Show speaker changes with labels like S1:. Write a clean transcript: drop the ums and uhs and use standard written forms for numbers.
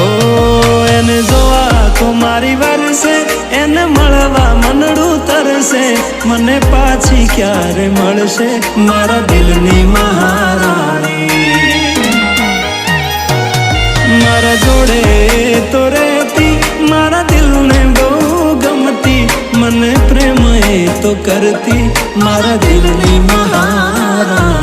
S1: ઓ એને જોવા તો મારી વરસે, એને મળવા મનડું તરસે, મને પાછી ક્યારે મળશે મારા દિલની મહારાણી। મારા જોડે તો રહેતી, મારા દિલને બહુ ગમતી, મને પ્રેમ એ તો કરતી મારા દિલની મહારાણી।